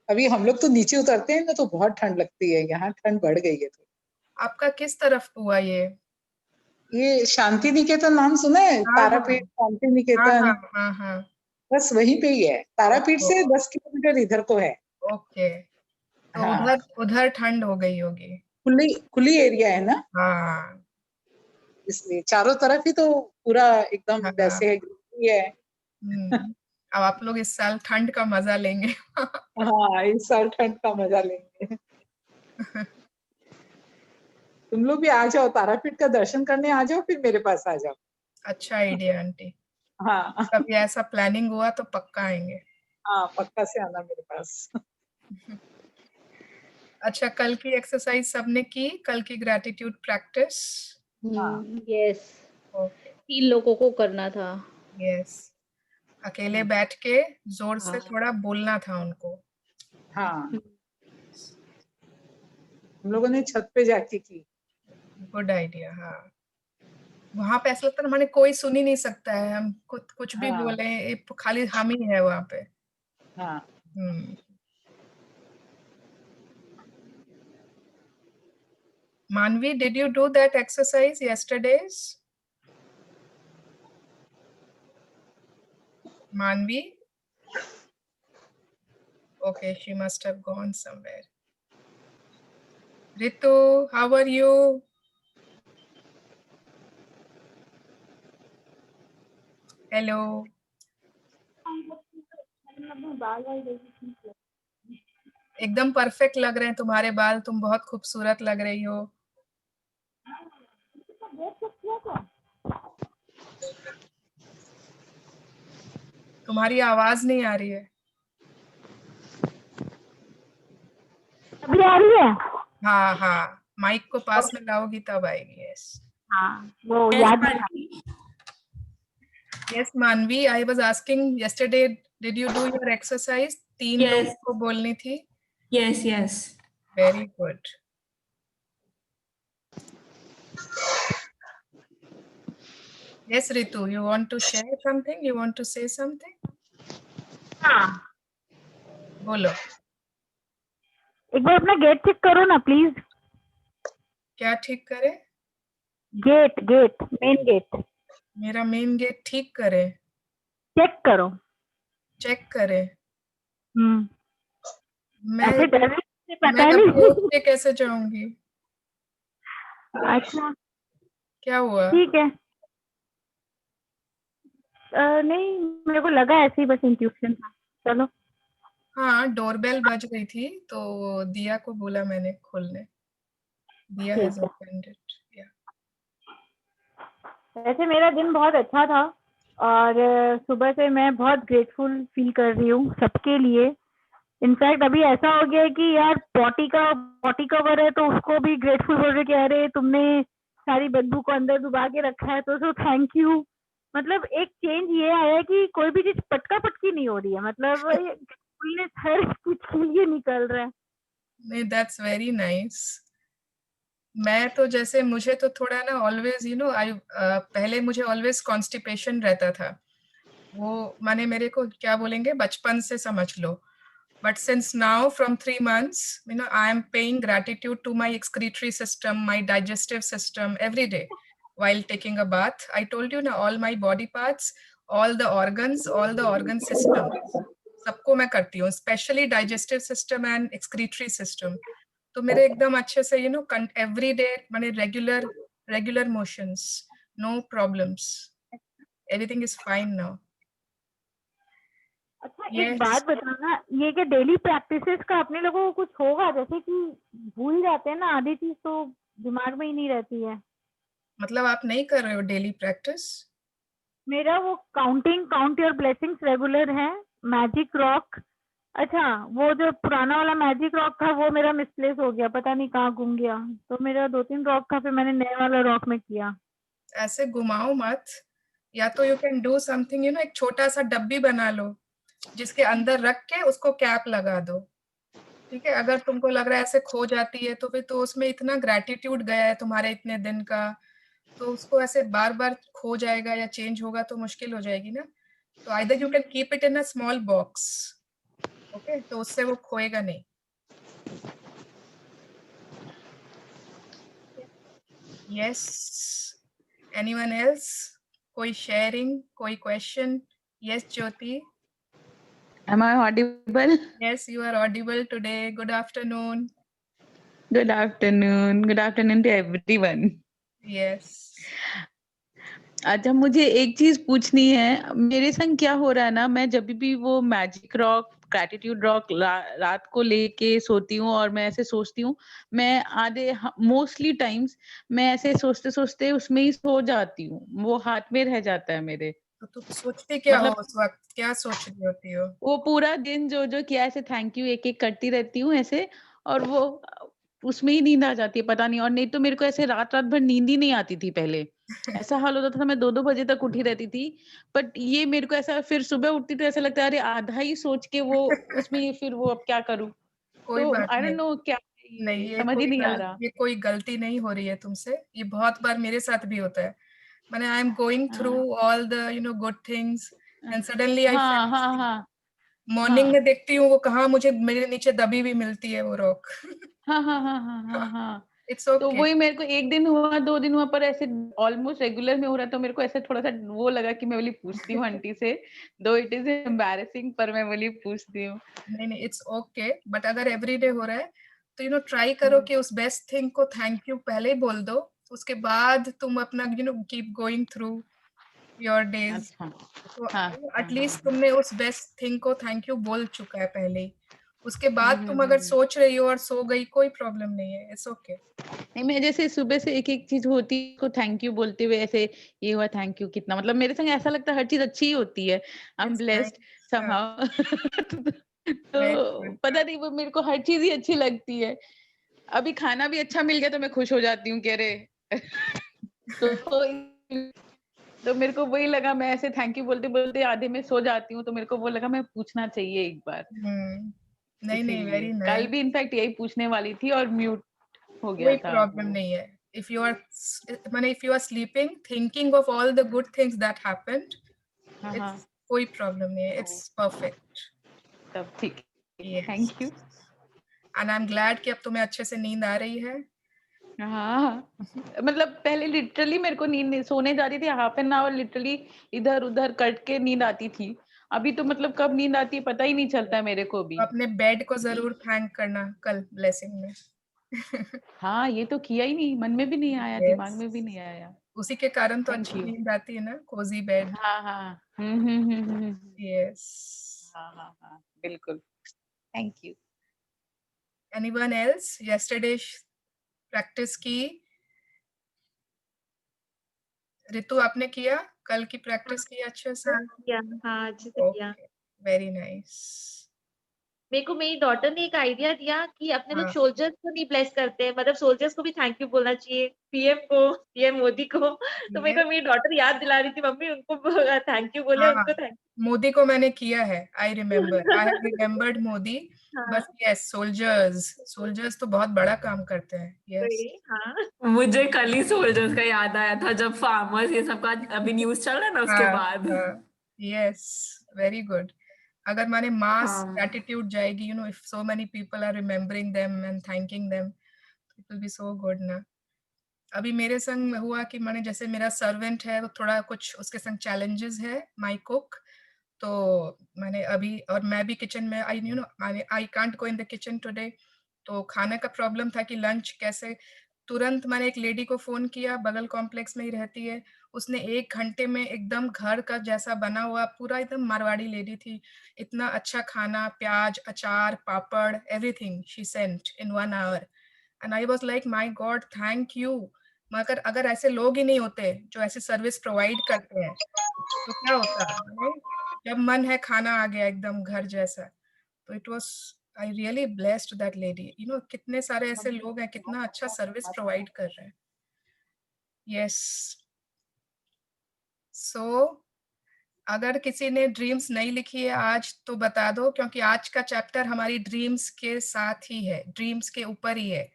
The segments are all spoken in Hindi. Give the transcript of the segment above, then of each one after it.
अभी हम लोग तो नीचे उतरते हैं ना तो बहुत ठंड लगती है, यहाँ ठंड बढ़ गई है। आपका किस तरफ हुआ ये शांति निकेतन नाम सुना है? हाँ हाँ तारापीठ शांति हाँ निकेतन, हाँ हाँ हाँ। बस वहीं पे ही है। तारापीठ ओहो, से 10 किलोमीटर इधर को है। ओके। तो हाँ, उधर उधर ठंड हो गई होगी। खुली खुली एरिया है ना, हाँ इसलिए चारों तरफ ही तो पूरा एकदम हाँ। वैसे है, greenery है। अब आप लोग इस साल ठंड का मजा लेंगे। हाँ, इस साल ठंड का मजा लेंगे। तुम लोग भी आ जाओ, तारापीठ का दर्शन करने आ जाओ, फिर मेरे पास आ जाओ। अच्छा आइडिया आंटी। हाँ कभी ऐसा प्लानिंग हुआ तो पक्का आएंगे। हाँ, पक्का से आना मेरे पास। अच्छा, कल की एक्सरसाइज सबने की, कल की ग्रैटिट्यूड प्रैक्टिस? हाँ यस, ओके। 3 लोगों को करना था। यस, अकेले बैठ के जोर से हाँ। थोड़ा बोलना था उनको। हाँ, हम लोगों ने छत पे जाके की। Good idea. हाँ, वहां पे ऐसा लगता है ना, माने कोई सुन ही नहीं सकता है, हम कुछ भी हाँ बोले, खाली हम ही है वहां पे। हाँ, हम्म। Manvi, did you do that exercise yesterday's? Manvi? Okay, she must have gone somewhere. Ritu, how are you? Hello. एकदम परफेक्ट लग रहे हैं तुम्हारे बाल, तुम बहुत खूबसूरत लग रही हो। तुम्हारी आवाज नहीं आ रही है। अभी आ रही है? हाँ हाँ, माइक को पास में लाओगी तब आएगी। यस हाँ, वो याद नहीं था। यस मानवी, I was asking yesterday, did you do your exercise? 3 Yes, लोगों को बोलनी थी। yes, yes. Very good. Yes, Ritu, you want to share something? You want to say something? हाँ, बोलो। एक बार अपना गेट चेक करो ना प्लीज। क्या ठीक करे? गेट गेट मेन गेट मेरा मेन गेट ठीक करे? चेक करो। चेक करे? हम्म, मैं ऐसे डायरेक्ट मैं पता अभी उठ नहीं। के कैसे जाऊंगी? अच्छा, क्या हुआ? ठीक है। नहीं, मेरे को लगा ऐसे ही बस इंट्यूशन था। चलो। हाँ, डोरबेल बज गई थी तो दिया को बोला मैंने खोलने। दिया ठीक हैज है। Opened it. या वैसे मेरा दिन बहुत अच्छा था और सुबह से मैं बहुत ग्रेटफुल फील कर रही हूँ सबके लिए। इनफैक्ट अभी ऐसा हो गया है कि यार पॉटी कवर है तो उसको भी ग्रेटफुल बोल रहे कि अरे तुमने सारी बदबू को अंदर डुबा के रखा है तो थैंक यू। मतलब एक चेंज ये आया है कि कोई भी चीज पटका पटकी नहीं हो रही है, मतलब ये gratefulness हर कुछ के लिए निकल रहा है। नहीं, दैट्स वेरी नाइस। मैं तो जैसे मुझे तो थोड़ा ना ऑलवेज आई पहले मुझे ऑलवेज कॉन्स्टिपेशन रहता था। वो माने मेरे को क्या बोलेंगे, बचपन से समझ लो। But since now, from 3 months, I am paying gratitude to my excretory system, my digestive system every day while taking a bath. I told you, all my body parts, all the organ system, सबको मैं करती हूँ, specially digestive system and excretory system. तो मेरे एकदम अच्छे से एवरी डे माने regular regular motions, no problems, everything is fine now. अच्छा, एक यस, बात बताना, ये क्या डेली प्रैक्टिसेस का अपने लोगों को कुछ होगा? जैसे कि भूल जाते हैं ना आधी चीज तो दिमाग में ही नहीं रहती है। मतलब आप नहीं कर रहे हो डेली प्रैक्टिस? मेरा वो काउंट योर ब्लेसिंग्स रेगुलर है। मैजिक रॉक, अच्छा वो जो पुराना वाला मैजिक रॉक था वो मेरा मिसप्लेस हो गया, पता नहीं कहाँ गुम गया। तो मेरा 2-3 रॉक था, फिर मैंने नए वाला रॉक में किया। ऐसे घुमाओ मत। या तो यू कैन डू समथिंग, एक छोटा सा डब्बी बना लो जिसके अंदर रख के उसको कैप लगा दो। ठीक है, अगर तुमको लग रहा है ऐसे खो जाती है तो फिर तो उसमें इतना ग्रेटिट्यूड गया है तुम्हारे इतने दिन का, तो उसको ऐसे बार बार खो जाएगा या चेंज होगा तो मुश्किल हो जाएगी ना। तो either you can keep it in a small box, okay, तो उससे वो खोएगा नहीं। Yes, anyone else? कोई शेयरिंग, कोई question? Yes Jyoti? Am I audible? Yes, you are audible today. Good afternoon. Good afternoon. Good afternoon to everyone. Yes. अच्छा, मुझे एक चीज पूछनी है। मेरे संग क्या हो रहा है ना, मैं जब भी वो मैजिक रॉक, ग्रैटिट्यूड रॉक रात को लेके सोती हूँ और मैं ऐसे सोचती हूँ, मैं आधे मोस्टली टाइम्स मैं ऐसे सोचते सोचते उसमें ही सो जाती हूँ, वो हाथ में रह जाता है मेरे। तो तुम सोचते क्या हो मतलब उस वक्त? क्या सोच रही होती हो? वो पूरा दिन जो जो किया ऐसे थैंक यू एक एक करती रहती हूँ ऐसे, और वो उसमें ही नींद आ जाती है, पता नहीं। और नहीं तो मेरे को ऐसे रात रात भर नींद ही नहीं आती थी पहले। ऐसा हाल होता था, मैं 2-2 बजे तक उठी रहती थी। बट ये मेरे को ऐसा, फिर सुबह उठती तो ऐसा लगता है अरे आधा ही सोच के वो उसमें ही फिर वो अब क्या करूँ? कोई तो बात आई डोंट नहीं। नो क्या है नहीं, ये, समझ ही नहीं आ रहा। ये कोई गलती नहीं हो रही है तुमसे। ये बहुत बार मेरे साथ भी होता है। माने आई एम गोइंग थ्रू हाँ, all the good things and suddenly I हाँ, फेल हाँ, asleep। हाँ, मॉर्निंग में हाँ। देखती हूँ वो कहाँ मुझे मेरे नीचे दबी हुई मिलती है वो रॉक। हाँ, हाँ, हाँ, हाँ, हाँ, हाँ। इट्स तो ओके। वही मेरे को 1 दिन हुआ, 2 दिन हुआ, पर ऐसे ऑलमोस्ट रेगुलर में हो रहा है, तो मेरे को ऐसे थोड़ा-सा वो लगा कि मैं बोली पूछती हूँ आंटी से, दो इट इज़ एम्बैरेसिंग, पर मैं बोली पूछती हूँ। नहीं नहीं, इट्स ओके। बट अगर एवरीडे हो रहा है तो ट्राई करो हुँ। कि उस बेस्ट थिंग को थैंक यू पहले ही बोल दो। उसके बाद तुम अपना keep going through your days. अच्छा। तो हाँ, हाँ, हाँ, एटलीस्ट हाँ। तुमने उस बेस्ट थिंग को थैंक यू बोल चुका है पहले ही। उसके हुँ, बाद हुँ, तुम हुँ, अगर हुँ। सोच रही हो और सो गई, कोई प्रॉब्लम नहीं है। It's okay. नहीं, मैं जैसे सुबह से एक-एक चीज़ होती है, उसको थैंक यू बोलते हुए ऐसे, ये हुआ थैंक यू कितना, मतलब मेरे संग ऐसा लगता है हर चीज़ अच्छी ही होती है। I am it's blessed nice. Somehow. Very तो गुड। पता नहीं वो मेरे को हर चीज़ ही अच्छी लगती है। अभी खाना भी अच्छा मिल गया तो मैं खुश हो जाती हूँ कि अरे तो तो मेरे को वही लगा, मैं ऐसे थैंक यू बोलते-बोलते आधे में सो जाती हूँ, तो मेरे को वो लगा मैं पूछना चाहिए एक बार, नहीं नहीं, इसीलिए। वेरी कल नाइस। भी इनफैक्ट यही पूछने वाली थी और म्यूट हो गया कोई था प्रॉब्लम वो। नहीं है। इफ यू आर माने if you are sleeping thinking of all the good things that happened, हाँ, हाँ। इट्स कोई प्रॉब्लम नहीं है। ओह! It's perfect. तब ठीक है, yes. Thank you. And I am glad कि अब तुम्हें अच्छे से नींद आ रही है। हाँ, मतलब पहले लिटरली मेरे को नींद नहीं, सोने जाती थी हाफ एन आवर लिटरली इधर-उधर कट के नींद आती थी। अभी तो मतलब कब नींद आती है पता ही नहीं चलता है मेरे को भी। तो अपने बेड को ज़रूर थैंक करना कल ब्लेसिंग में। हाँ, ये तो किया ही नहीं, मन में भी नहीं आया, दिमाग यस। में भी नहीं आया। उसी के कारण तो थैंक अच्छी यू। नींद आती है ना, कोज़ी बेड। हाँ, हाँ। हुँ, हुँ, हुँ, हुँ, हुँ। यस। हाँ, हाँ, हाँ, बिल्कुल। Thank you. Anyone else yesterday practice की? रितु आपने किया? कल की प्रैक्टिस की अच्छे से? हाँ, किया। हाँ, अच्छे से किया। Okay, very nice. मेरे को मेरी डॉटर ने एक आइडिया दिया कि अपने लोग हाँ, सोल्जर्स को नहीं ब्लेस करते हैं, मतलब सोल्जर्स को भी थैंक यू बोलना चाहिए, पीएम को, पीएम मोदी को। तो मेरे ये को मेरी डॉटर याद दिला रही थी, मम्मी उनको थैंक यू बोले, हाँ, उनको थैंक मोदी को मैंने किया है। I have remembered Modi. हाँ, बस यस, सोल्जर्स सोल्जर्स तो बहुत बड़ा काम करते हैं। यस। वही, हाँ, मुझे कल ही सोल्जर्स का याद आया था जब फार्मर्स ये सब का अभी न्यूज चल रहा है ना उसके हाँ, बाद। हाँ, यस, वेरी गुड। अगर माने मास हाँ ग्रैटिट्यूड जाएगी, if so many people are remembering them and thanking them, it will be so good ना। अभी मेरे संग हुआ कि माने जैसे मेरा सर्वेंट है, वो थोड़ा कुछ उसके संग चैलेंजेस है, माय कुक। तो मैंने अभी, और मैं भी किचन में, I can't go in the kitchen today. तो खाने का प्रॉब्लम था कि लंच कैसे। तुरंत मैंने एक लेडी को फ़ोन किया, बगल कॉम्प्लेक्स में ही रहती है। उसने 1 घंटे में एकदम घर का जैसा बना हुआ, पूरा एकदम मारवाड़ी लेडी थी। इतना अच्छा खाना, प्याज़, अचार, पापड़, everything she sent in 1 hour. And I was like my God, thank you. मगर अगर ऐसे लोग ही नहीं होते जो ऐसी सर्विस प्रोवाइड करते हैं, तो क्या होता, राइट? जब मन है खाना आ गया एकदम घर जैसा। तो it was, I really blessed that lady. कितने सारे ऐसे लोग हैं, कितना अच्छा सर्विस प्रोवाइड कर रहे हैं। यस। सो अगर किसी ने ड्रीम्स नहीं लिखी है आज तो बता दो, क्योंकि आज का चैप्टर हमारी ड्रीम्स के साथ ही है, ड्रीम्स के ऊपर ही है।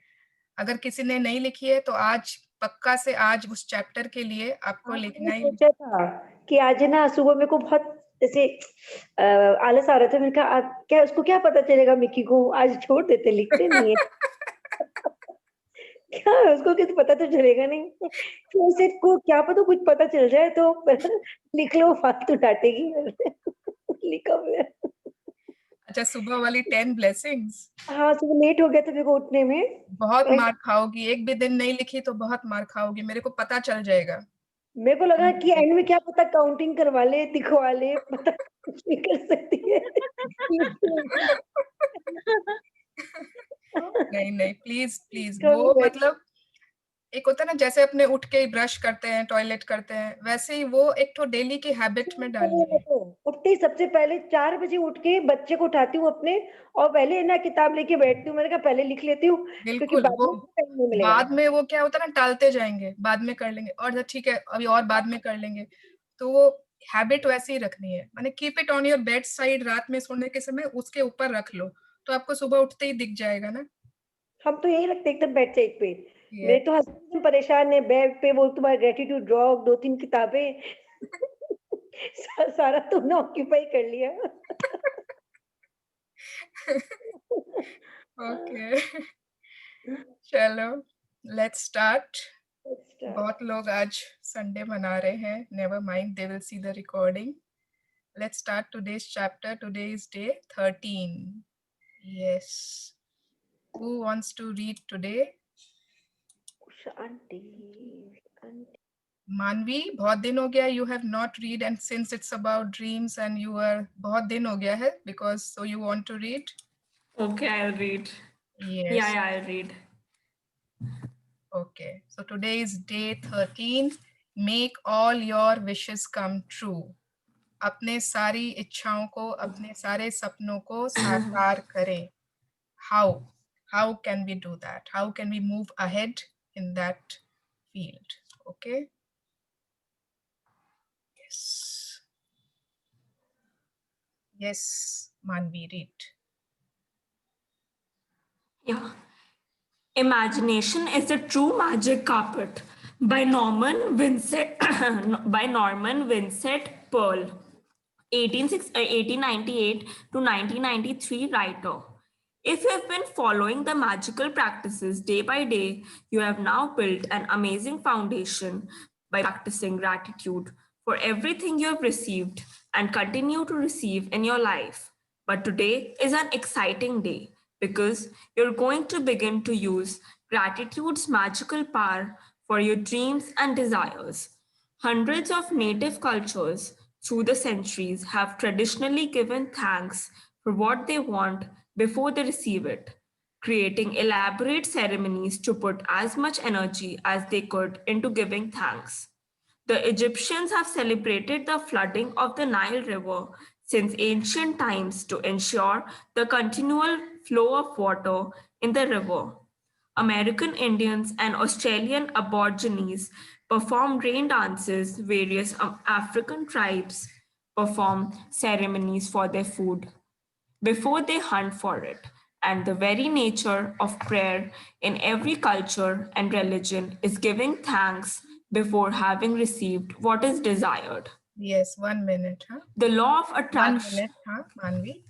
अगर किसी ने नहीं लिखी है तो आज पक्का से आज उस चैप्टर के लिए आपको हाँ, लिखना मैंने ही। सोचा था कि आज है ना सुबह मेरे को बहुत जैसे आलस आ रहा था, मैंने कहा क्या उसको क्या पता चलेगा मिक्की को, आज छोड़ देते, लिखते नहीं है। क्या उसको कुछ पता तो चलेगा नहीं, तो उसे को क्या पता कुछ पता चल जाए तो लिख लो, फालतू डांटेगी। लिखा हुआ है। अच्छा, सुबह वाली 10 ब्लेसिंग्स हाँ, सुबह लेट हो गया था मेरे को उठने में। बहुत मार खाओगी, एक भी दिन नहीं लिखी तो बहुत मार खाओगी, मेरे को पता चल जाएगा। मेरे को लगा कि एंड में क्या पता काउंटिंग करवा ले, दिखवा ले, पता कुछ भी कर सकती है। नहीं नहीं, प्लीज प्लीज, तो वो मतलब एक होता है ना, जैसे अपने उठ के ब्रश करते हैं, टॉयलेट करते हैं, वैसे ही वो एक तो डेली की हैबिट में डालनी है। उठते ही सबसे पहले 4 बजे उठ के बच्चे को उठाती हूँ अपने, और पहले ना किताब लेके बैठती हूँ। मैंने कहा पहले लिख लेती हूँ, क्योंकि बिल्कुल, बाद वो में टाइम नहीं मिलेगा। बाद में वो क्या होता है ना, टालते जाएंगे, बाद में कर लेंगे, और ठीक है अभी और बाद में कर लेंगे, तो वो हैबिट वैसे ही रखनी है। माने keep it on your bed side, रात में सोने के समय उसके ऊपर रख लो, तो आपको सुबह उठते ही दिख जाएगा ना। हम तो यही रखते एकदम बेड साइड पे। ये मेरे तो हस्बैंड परेशान है, बेड पे वो तुम्हारा ग्रेटिट्यूड ड्रॉ 2-3 किताबें। सारा तुमने ऑक्यूपाई कर लिया। ओके, चलो लेट्स स्टार्ट। बहुत लोग आज संडे मना रहे हैं, never mind, they will see the recording. Let's start today's chapter. Today is day 13. Yes. Who wants to read today? Aunty Manvi, बहुत दिन हो गया, you have not read, and since it's about dreams and you are बहुत दिन हो गया है, because so you want to read? Okay, I'll read. Yes. Yeah, I'll read. Okay. So today is day 13. Make all your wishes come true. अपने सारी इच्छाओं को, अपने सारे सपनों को साकार करें. How can we do that? How can we move ahead in that field? Okay. Yes, Manvi, read. Yeah. Imagination is the true magic carpet by Norman Vincent Peale, 1898 to 1993 writer. If you have been following the magical practices day by day, you have now built an amazing foundation by practicing gratitude for everything you have received and continue to receive in your life. But today is an exciting day because you're going to begin to use gratitude's magical power for your dreams and desires. Hundreds of native cultures through the centuries have traditionally given thanks for what they want before they receive it, creating elaborate ceremonies to put as much energy as they could into giving thanks. The Egyptians have celebrated the flooding of the Nile River since ancient times to ensure the continual flow of water in the river. American Indians and Australian Aborigines perform rain dances. Various African tribes perform ceremonies for their food before they hunt for it. And the very nature of prayer in every culture and religion is giving thanks before having received what is desired. Yes, 1 minute. Huh? The law of 1 attraction. minute, huh, Manvi?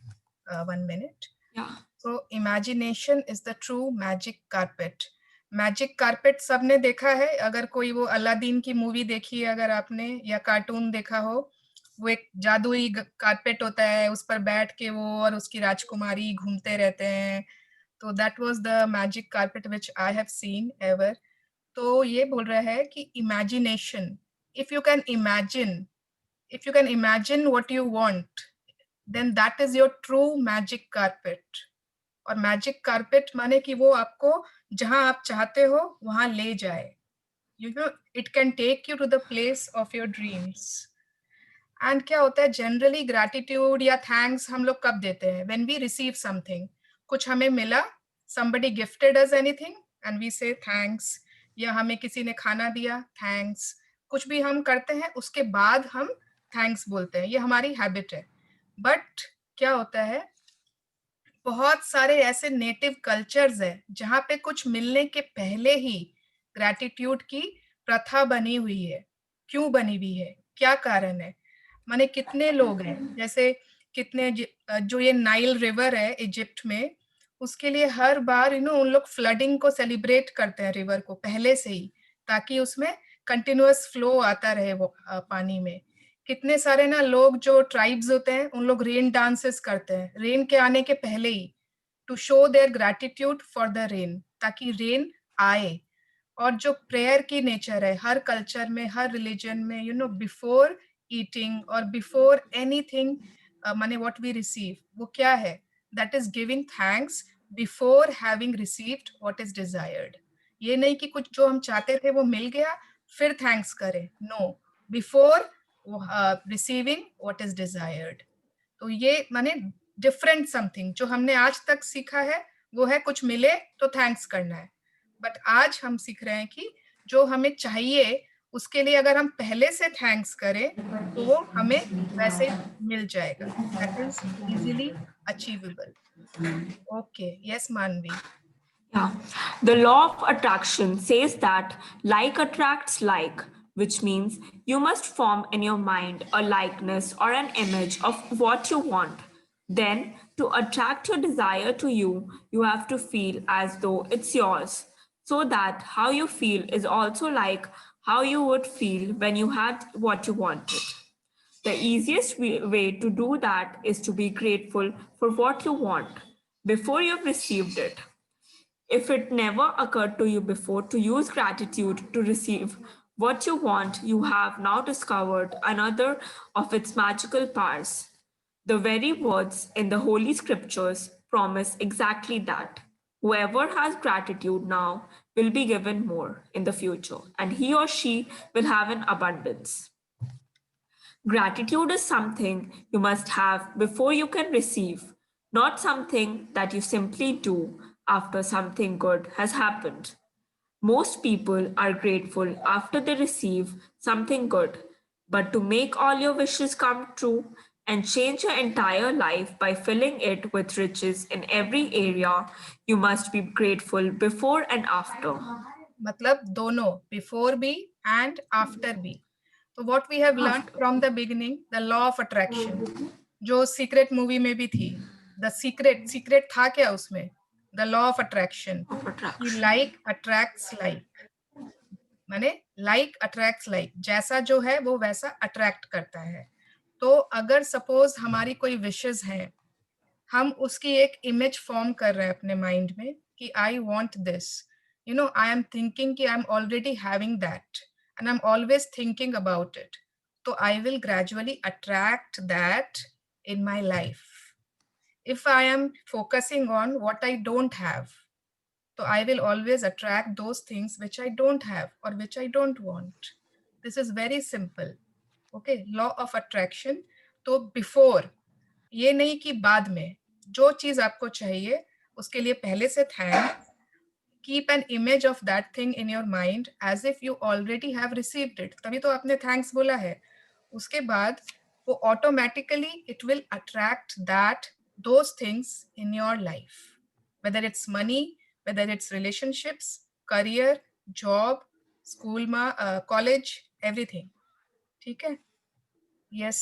1 minute. Yeah. So imagination is the true magic carpet. Magic carpet सबने देखा है, अगर कोई वो अलादीन की मूवी देखी है अगर आपने, या कार्टून देखा हो, वो एक जादुई कारपेट होता है, उस पर बैठ के वो और उसकी राजकुमारी घूमते रहते हैं, तो that was the magic carpet which I have seen ever. तो ये बोल रहा है कि imagination, if you can imagine what you want, then that is your true magic carpet. और मैजिक कारपेट माने कि वो आपको जहां आप चाहते हो वहां ले जाए. You know, it can take you to the place of your dreams. And क्या होता है, जनरली ग्रैटिट्यूड या थैंक्स हम लोग कब देते हैं? व्हेन वी रिसीव समथिंग, कुछ हमें मिला, somebody gifted us anything and we say thanks, या हमें किसी ने खाना दिया, थैंक्स. कुछ भी हम करते हैं उसके बाद हम थैंक्स बोलते हैं, ये हमारी हैबिट है. बट क्या होता है, बहुत सारे ऐसे नेटिव कल्चर्स है जहां पे कुछ मिलने के पहले ही ग्रैटिट्यूड की प्रथा बनी हुई है. क्यों बनी हुई है, क्या कारण है? माने कितने लोग हैं, जैसे कितने जो ये नाइल रिवर है इजिप्ट में, उसके लिए हर बार उन लोग फ्लडिंग को सेलिब्रेट करते हैं रिवर को पहले से ही, ताकि उसमें कंटिन्यूअस फ्लो आता रहे वो पानी में। कितने सारे ना लोग जो ट्राइब्स होते हैं उन लोग रेन डांसेस करते हैं रेन के आने के पहले ही, to show their gratitude for the rain, ताकि रेन आए। और जो प्रेयर की नेचर है हर कल्चर में, हर रिलीजन में, बिफोर ईटिंग और बिफोर एनीथिंग, माने व्हाट वी रिसीव, वो क्या है? That is giving thanks before having received what is desired. ये नहीं कि कुछ जो हम चाहते थे वो मिल गया फिर थैंक्स करें, no, before receiving what is desired. तो ये माने डिफरेंट समथिंग जो हमने आज तक सीखा है वो है कुछ मिले तो थैंक्स करना है, बट आज हम सीख रहे हैं कि जो हमें चाहिए उसके लिए अगर हम पहले से थैंक्स करें तो वो हमें वैसे मिल जाएगा, that is easily achievable. Okay, yes मानवी। Yeah. The law of attraction says that like attracts like, which means you must form in your mind a likeness or an image of what you want. Then, to attract your desire to you, you have to feel as though it's yours, so that how you feel is also like how you would feel when you had what you wanted. The easiest way to do that is to be grateful for what you want before you've received it. If it never occurred to you before to use gratitude to receive what you want, you have now discovered another of its magical powers. The very words in the Holy Scriptures promise exactly that. Whoever has gratitude now will be given more in the future, and he or she will have an abundance. Gratitude is something you must have before you can receive, not something that you simply do after something good has happened. Most people are grateful after they receive something good, but to make all your wishes come true and change your entire life by filling it with riches in every area, you must be grateful before and after. मतलब दोनों, बिफोर भी एंड आफ्टर भी। तो what we have learn from the beginning, the law of attraction, जो सीक्रेट मूवी में भी थी। द सीक्रेट था क्या उसमें? The law of attraction, like attracts like, माने लाइक अट्रैक्ट्स लाइक, जैसा जो है वो वैसा अट्रैक्ट करता है। तो अगर सपोज हमारी कोई विशेस है, हम उसकी एक इमेज फॉर्म कर रहे हैं अपने माइंड में कि I want this, I am thinking कि I am already having that and I am always thinking about it, तो I will gradually attract that in my life. If I am focusing on what I don't have, so I will always attract those things which I don't have or which I don't want. This is very simple. Okay, law of attraction. तो before, ये नहीं कि बाद में, जो चीज आपको चाहिए उसके लिए पहले से thanks, keep an image of that thing in your mind as if you already have received it. तभी तो आपने thanks बोला है। उसके बाद वो automatically it will attract those things in your life, whether it's money, whether it's relationships, career, job, school, college, everything. ठीक है? Yes.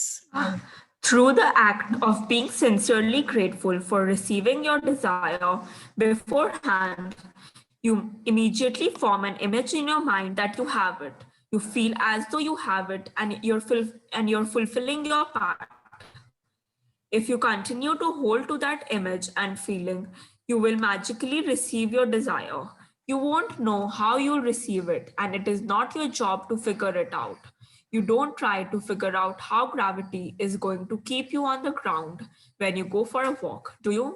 Through the act of being sincerely grateful for receiving your desire beforehand, you immediately form an image in your mind that you have it. You feel as though you have it, and you're fulfilling your part. If you continue to hold to that image and feeling, you will magically receive your desire. You won't know how you'll receive it, and it is not your job to figure it out. You don't try to figure out how gravity is going to keep you on the ground when you go for a walk, do you?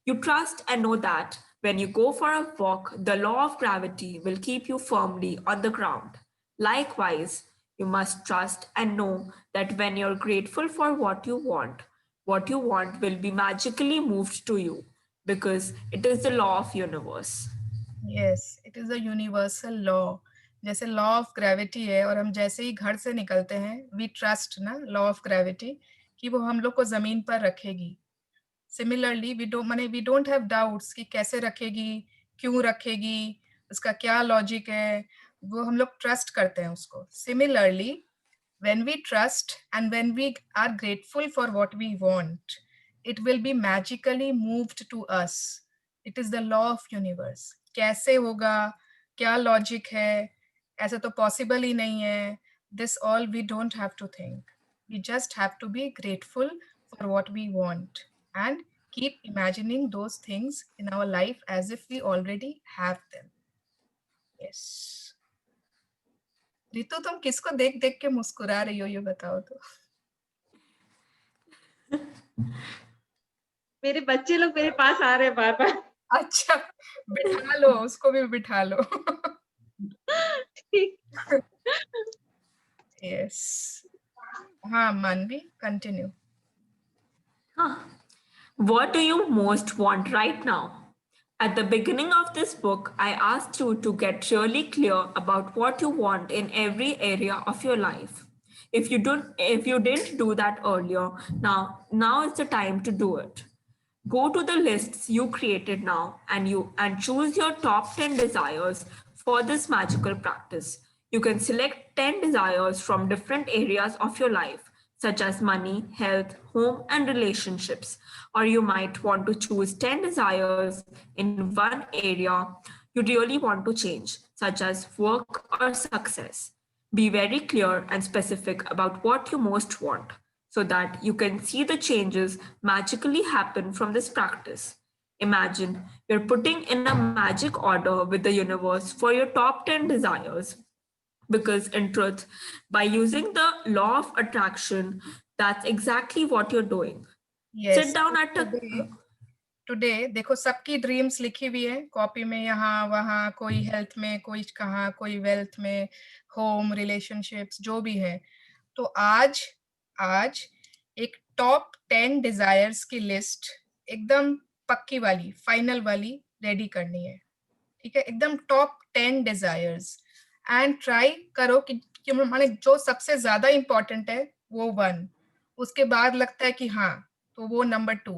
You trust and know that when you go for a walk, the law of gravity will keep you firmly on the ground. Likewise, you must trust and know that when you're grateful for what you want will be magically moved to you, because it is the law of universe. Yes, it is a universal law. जैसे लॉ ऑफ ग्रेविटी है और हम जैसे ही घर से निकलते हैं, वी ट्रस्ट ना लॉ ऑफ ग्रेविटी कि वो हम लोग को जमीन पर रखेगी। Similarly we don't have doubts कि कैसे रखेगी, क्यों रखेगी, उसका क्या लॉजिक है, वो हम लोग ट्रस्ट करते हैं उसको। Similarly When we trust and when we are grateful for what we want, it will be magically moved to us. It is the law of universe. कैसे होगा, क्या logic है, ऐसा तो possible ही नहीं है. This all we don't have to think. We just have to be grateful for what we want and keep imagining those things in our life as if we already have them. Yes. Ritu, तुम किसको देख देख के मुस्कुरा रही हो, ये बताओ तो. मेरे बच्चे लोग मेरे पास आ रहे हैं बार बार. अच्छा, बिठा लो, उसको भी बिठा लो. Yes. हाँ, मानवी, continue. What do you most want right now? At the beginning of this book, I asked you to get really clear about what you want in every area of your life. If you didn't do that earlier, now is the time to do it. Go to the lists you created now and choose your top 10 desires for this magical practice. You can select 10 desires from different areas of your life, such as money, health, home, and relationships. Or you might want to choose 10 desires in one area you really want to change, such as work or success. Be very clear and specific about what you most want, so that you can see the changes magically happen from this practice. Imagine you're putting in a magic order with the universe for your top 10 desires. Because in truth, by using the law of attraction, that's exactly what you're doing. Yes. Sit down at a... Today, देखो सबकी ड्रीम्स लिखी हुई है कॉपी में, यहाँ वहाँ, कोई हेल्थ में, कोई कहाँ, कोई वेल्थ में, होम, रिलेशनशिप्स, जो भी है. तो आज एक टॉप 10 डिजायर्स की लिस्ट एकदम पक्की वाली, फाइनल वाली रेडी करनी है. ठीक है, एकदम टॉप 10 डिजायर्स. एंड ट्राई करो कि माने जो सबसे ज्यादा इंपॉर्टेंट है वो 1, उसके बाद लगता है कि हाँ तो वो नंबर 2,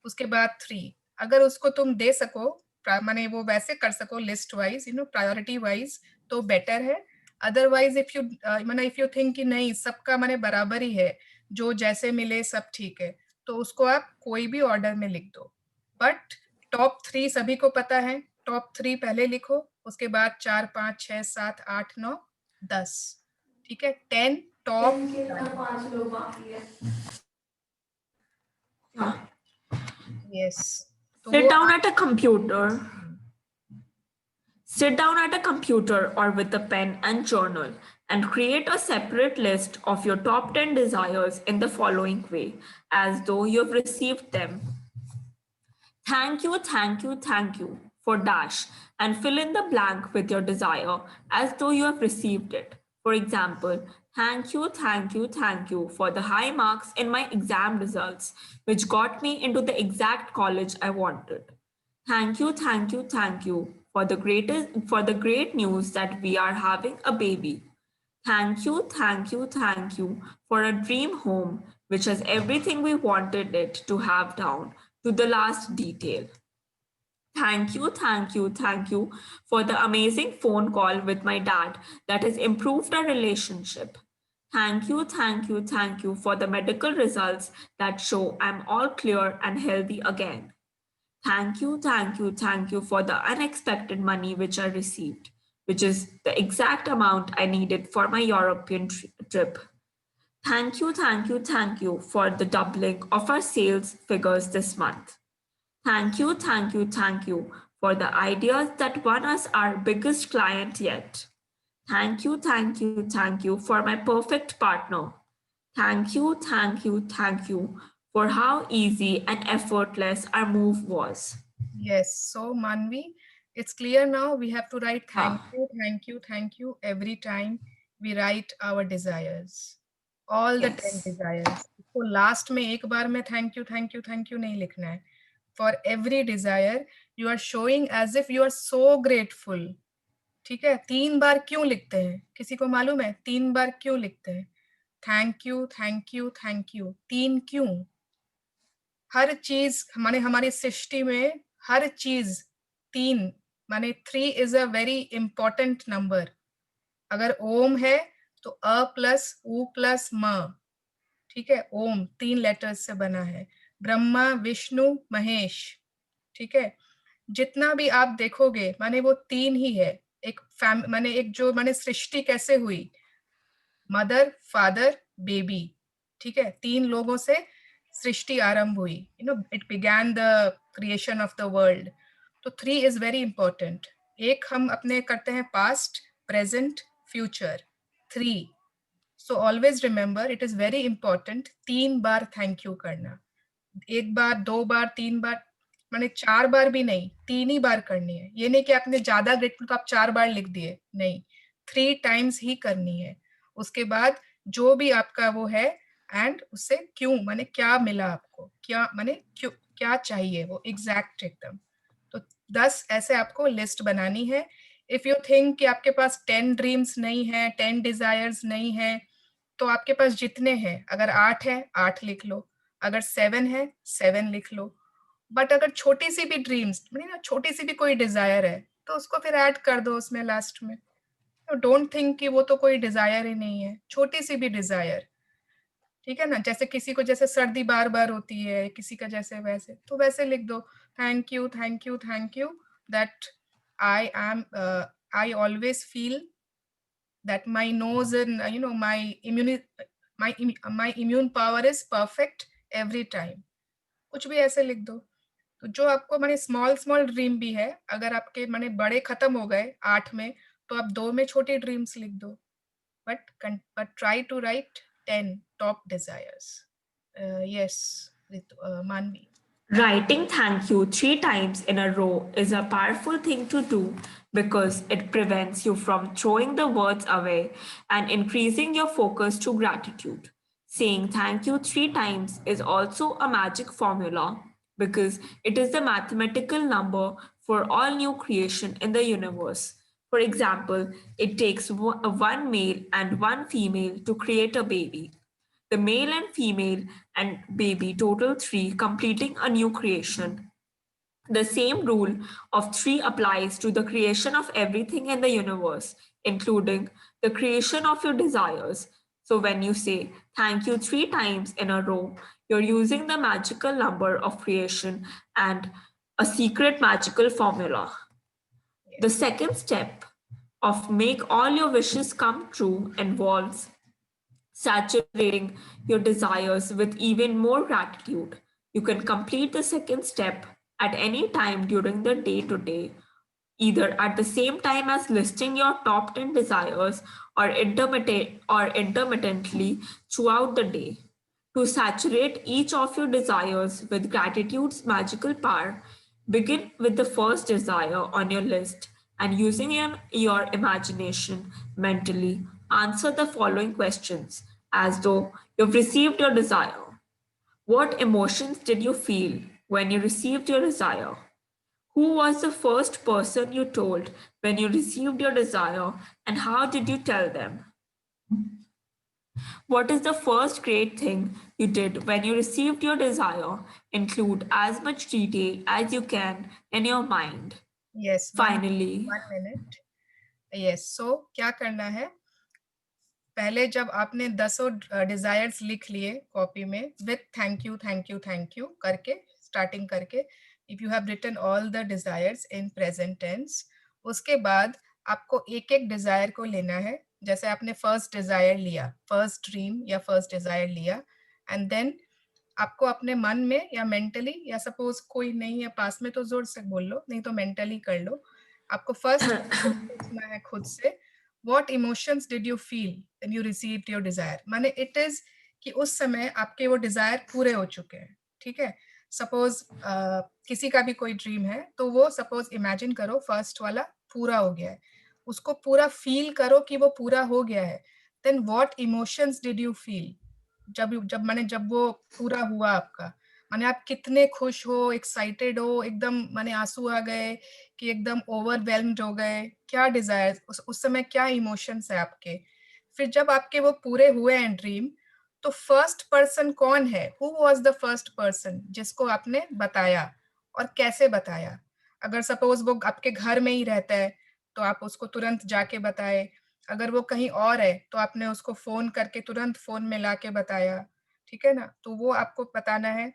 उसके बाद 3. अगर उसको तुम दे सको, माने वो वैसे कर सको लिस्ट वाइज, प्रायोरिटी वाइज, तो बेटर है. अदरवाइज इफ यू थिंक कि नहीं सबका माने बराबर ही है, जो जैसे मिले सब ठीक है, तो उसको आप कोई भी ऑर्डर में लिख दो. बट टॉप 3 सभी को पता है, टॉप 3 पहले लिखो, उसके बाद 4, 5, 6, 7, 8, 9, 10. ठीक है, 10 top. Yes. Sit down at a computer. Sit down at a computer or with a pen and journal and create a separate list of your top 10 desires in the following way, as though you've received them. Thank you for dash, and fill in the blank with your desire as though you have received it. For example, thank you for the high marks in my exam results, which got me into the exact college I wanted. Thank you for the great news that we are having a baby. Thank you for a dream home, which has everything we wanted it to have down to the last detail. Thank you for the amazing phone call with my dad that has improved our relationship. Thank you for the medical results that show I'm all clear and healthy again. Thank you for the unexpected money which I received, which is the exact amount I needed for my European trip. Thank you for the doubling of our sales figures this month. Thank you for the ideas that won us our biggest client yet. Thank you for my perfect partner. Thank you for how easy and effortless our move was. Yes, so Manvi, it's clear now. We have to write thank you every time we write our desires. All the 10 desires. So last में एक बार में thank you नहीं लिखना है. For every desire, you are showing as if you are so grateful. ठीक है, 3 बार क्यों लिखते हैं? किसी को मालूम है 3 बार क्यों लिखते हैं? Thank you. 3 क्यों? हर चीज हमारी सृष्टि में हर चीज 3 माने 3 is a very important number. अगर ओम है तो अ प्लस उ प्लस म, ठीक है, ओम 3 लेटर्स से बना है। ब्रह्मा विष्णु महेश, ठीक है, जितना भी आप देखोगे माने वो 3 ही है। एक माने एक जो माने सृष्टि कैसे हुई, मदर फादर बेबी, ठीक है, 3 लोगों से सृष्टि आरंभ हुई, you know it began the creation of the world. तो 3 इज वेरी इंपॉर्टेंट। एक हम अपने करते हैं past present future, 3। So always remember it is very important 3 bar thank you करना। 1 बार 2 बार 3 बार माने 4 बार भी नहीं, 3 ही बार करनी है। ये नहीं कि आपने ज्यादा ग्रेटफुल तो आप 4 बार लिख दिए, नहीं, 3 टाइम्स ही करनी है। उसके बाद जो भी आपका वो है एंड उससे क्यों माने क्या मिला आपको, क्या माने क्यों, क्या चाहिए वो एग्जैक्ट एकदम। तो 10 ऐसे आपको लिस्ट बनानी है। इफ यू थिंक कि आपके पास 10 ड्रीम्स नहीं है, 10 डिजायर्स नहीं है, तो आपके पास जितने हैं, अगर 8 है 8 लिख लो, अगर 7 है 7 लिख लो। बट अगर छोटी सी भी ड्रीम्स ना, छोटी सी भी कोई डिजायर है तो उसको फिर ऐड कर दो उसमें लास्ट में। डोंट थिंक कि वो तो कोई डिजायर ही नहीं है, छोटी सी भी डिजायर, ठीक है ना। जैसे किसी को जैसे सर्दी बार बार होती है, किसी का जैसे वैसे, तो वैसे लिख दो, thank you thank you thank you that I am I always feel that my nose and my immune power is perfect every time। कुछ भी ऐसे लिख दो। तो जो आपको माने स्मॉल स्मॉल ड्रीम भी है, अगर आपके माने बड़े खत्म हो गए 8 में, तो आप 2 में छोटी ड्रीम्स लिख दो। but try to write 10 top desires। yes, Manvi। Writing thank you 3 times in a row is a powerful thing to do because it prevents you from throwing the words away and increasing your focus to gratitude. Saying thank you 3 times is also a magic formula because it is the mathematical number for all new creation in the universe. For example, it takes one male and one female to create a baby. The male and female and baby total 3, completing a new creation. The same rule of 3 applies to the creation of everything in the universe, including the creation of your desires. So when you say thank you 3 times in a row, you're using the magical number of creation and a secret magical formula. The second step of make all your wishes come true involves saturating your desires with even more gratitude. You can complete the second step at any time during the day to day, either at the same time as listing your top 10 desires or intermittently throughout the day. To saturate each of your desires with gratitude's magical power, begin with the first desire on your list and using your imagination mentally answer the following questions as though you've received your desire. What emotions did you feel when you received your desire? Who was the first person you told when you received your desire and how did you tell them? What is the first great thing you did when you received your desire? Include as much detail as you can in your mind. yes Finally, 1 minute। yes, so क्या करना है, पहले जब आपने 10 डिजायर्स लिख लिए कॉपी में with thank you thank you thank you करके स्टार्टिंग करके, if you have written all the desires in present tense, उसके बाद आपको एक एक डिजायर को लेना है। जैसे आपने फर्स्ट डिजायर लिया, फर्स्ट ड्रीम या फर्स्ट डिजायर लिया, एंड देन आपको अपने मन में या मेंटली, या सपोज कोई नहीं है पास में तो जोर से बोल लो, नहीं तो मेंटली कर लो। आपको फर्स्ट पूछना है खुद से, what emotions did you feel when you received your desire? माने it is कि उस समय आपके वो डिजायर पूरे हो चुके हैं, ठीक है। सपोज किसी का भी कोई ड्रीम है तो वो सपोज इमेजिन करो फर्स्ट वाला पूरा हो गया है, उसको पूरा फील करो कि वो पूरा हो गया है। Then what emotions did you feel, जब वो पूरा हुआ आपका, माने आप कितने खुश हो, एक्साइटेड हो, एकदम माने आंसू आ गए कि एकदम ओवरवेल्म्ड हो गए, क्या डिजायर उस समय क्या इमोशंस है आपके। फिर जब आपके वो पूरे हुए हैं ड्रीम, तो फर्स्ट पर्सन कौन है, who was the first person जिसको आपने बताया और कैसे बताया। अगर सपोज वो आपके घर में ही रहता है तो आप उसको तुरंत जाके बताए, अगर वो कहीं और है तो आपने उसको फोन करके तुरंत फोन में लाके बताया, ठीक है ना? तो वो आपको बताना है।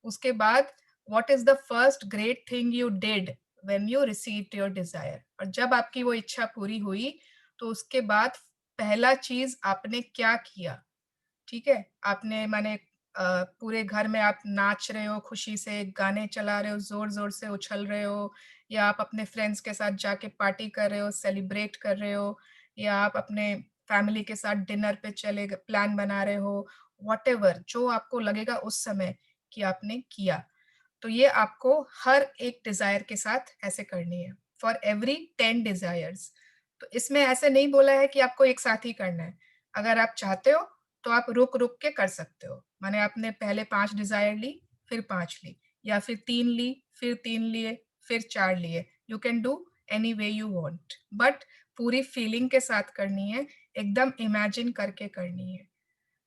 उसके बाद what is the first great thing you did when you received your desire, और जब आपकी वो इच्छा पूरी हुई तो उसके बाद पहला चीज आपने क्या किया, ठीक है? आपने माने पूरे घर में आप नाच रहे हो, खुशी से गाने चला रहे हो, जोर-जोर से उछल रहे हो, या आप अपने फ्रेंड्स के साथ जाके पार्टी कर रहे हो, सेलिब्रेट कर रहे हो, या आप अपने फैमिली के साथ डिनर पे चले ग प्लान बना रहे हो, व्हाटएवर जो आपको लगेगा उस समय कि आपने किया। तो ये आपको हर एक डिज़ायर के साथ ऐसे करनी है, फॉर एवरी 10 डिज़ायर्स। तो इसमें ऐसे नहीं बोला है कि आपको एक साथ ही करना है। अगर आप चाहते हो तो आप रुक-रुक के कर सकते हो। माने आपने पहले 5 डिज़ायर ली, फिर 5 ली, या फिर 3 ली, फिर 3 लिए, फिर 4 लिए। You can do any way you want, but पूरी फीलिंग के साथ करनी है, एकदम इमेजिन करके करनी है।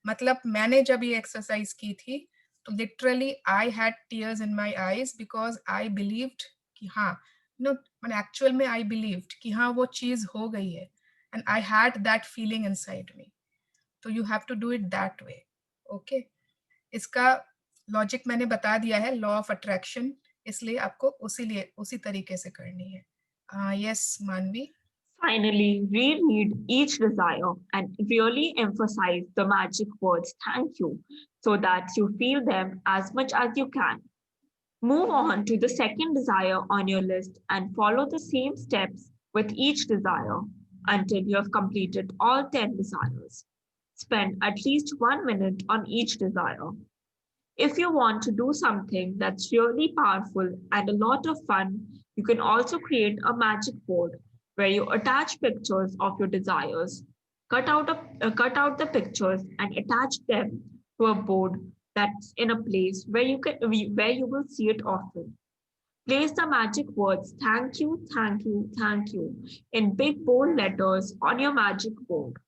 मतलब मैंने जब ये एक्सरसाइज की थी तो literally I had tears in my eyes because I believed कि हाँ, नो मैंने एक्चुअल में आई बिलीव्ड कि हाँ वो चीज हो गई है, and I had that feeling inside me. तो you have to do it that way. Okay, इसका लॉजिक मैंने बता दिया है, लॉ ऑफ अट्रैक्शन, इसलिए आपको उसी तरीके से करनी है। यस मानवी। Finally, reread each desire and really emphasize the magic words thank you so that you feel them as much as you can. Move on to the second desire on your list and follow the same steps with each desire until you have completed all 10 desires. Spend at least 1 minute on each desire. If you want to do something that's really powerful and a lot of fun, you can also create a magic board where you attach pictures of your desires. Cut out the pictures and attach them to a board that's in a place where you will see it often. Place the magic words thank you, thank you, thank you in big bold letters on your magic board.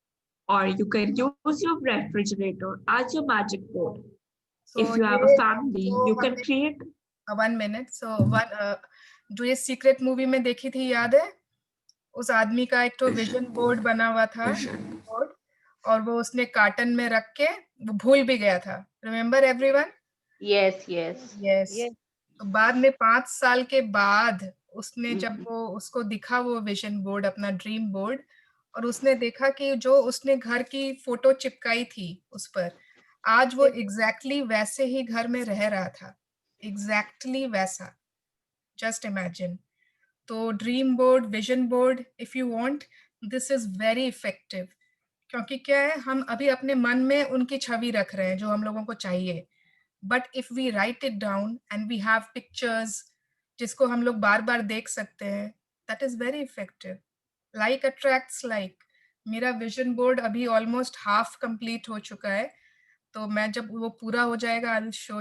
Or you can use your refrigerator as your magic board. If you have a family, you can create 1 minute. So जो ये सीक्रेट मूवी में देखी थी याद है, उस आदमी का एक तो विजन बोर्ड बना हुआ था बोर्ड, और वो उसने कार्टन में रख के वो भूल भी गया था। Remember everyone? Yes yes yes. तो बाद में 5 साल के बाद उसने जब वो उसको दिखा वो विजन बोर्ड, अपना ड्रीम बोर्ड, और उसने देखा कि जो उसने घर की फोटो चिपकाई थी उस पर, आज वो एग्जैक्टली वैसे ही घर में रह रहा था, एग्जैक्टली वैसा। Just imagine. तो dream board, vision board, if you want, this is very effective. क्योंकि क्या है, हम अभी अपने मन में उनकी छवि रख रहे हैं जो हम लोगों को चाहिए, but if we write it down and we have pictures जिसको हम लोग बार बार देख सकते हैं, that is very effective. Like attracts like. मेरा विजन बोर्ड अभी ऑलमोस्ट हाफ कंप्लीट हो चुका है, तो मैं जब वो पूरा हो जाएगा I will show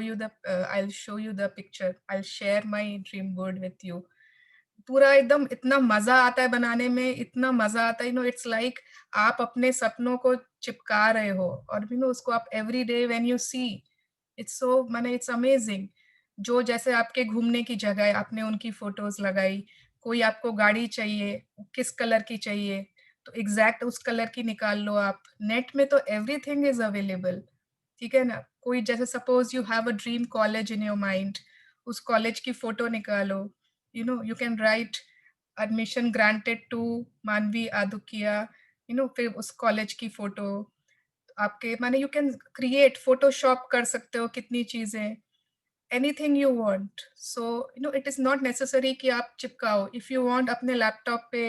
you the picture, I will share my dream board with you. पूरा एकदम इतना मजा आता है बनाने में, इतना मजा आता है, इट्स लाइक आप अपने सपनों को चिपका रहे हो, और उसको आप every day when you see, it's so माने इट्स अमेजिंग। जो जैसे आपके घूमने की जगह है, आपने उनकी फोटोज लगाई, कोई आपको गाड़ी चाहिए, किस कलर की चाहिए, तो एग्जैक्ट उस कलर की निकाल लो आप। नेट में तो एवरीथिंग इज अवेलेबल, ठीक है ना? कोई जैसे suppose you have a dream college in your mind, उस कॉलेज की फोटो निकालो, you can write admission granted to मानवी आदुकिया, फिर उस कॉलेज की फोटो आपके, माने यू कैन क्रिएट, फोटोशॉप कर सकते हो कितनी चीजें, anything you want. So it is not necessary कि आप चिपकाओ। इफ यू वांट अपने लैपटॉप पे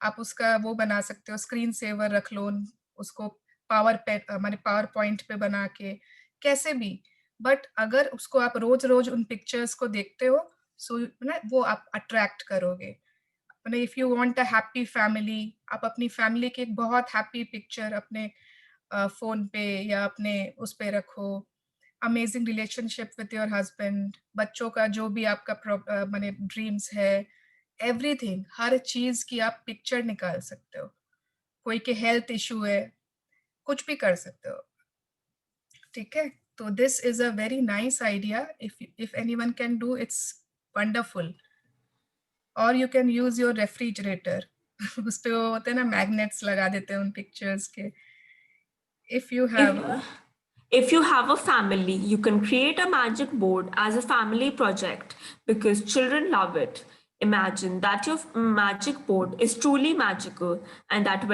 आप उसका वो बना सकते हो, स्क्रीन सेवर रख लो उसको, माने पावर पॉइंट पे बना के, कैसे भी। बट अगर उसको आप रोज रोज उन पिक्चर्स को देखते हो, सो वो आप अट्रैक्ट करोगे। मैंने if you want a happy family, आप अपनी फैमिली की एक बहुत हैप्पी पिक्चर अपने फोन पे या अपने उस पे रखो। Amazing relationship with your husband, बच्चों का जो भी आपका माने ड्रीम्स है, एवरीथिंग, हर चीज की आप पिक्चर निकाल सकते हो। कोई के हेल्थ इशू है, कुछ भी कर सकते हो, ठीक है? तो this is a very nice idea. if anyone can do, it's wonderful. Or you can use your refrigerator उस पे वो होते हैं ना मैग्नेट्स लगा देते हैं उन पिक्चर्स के. If you have If you have a family, you can create a magic board as a family project because children love it. Imagine that your magic board is truly magical and that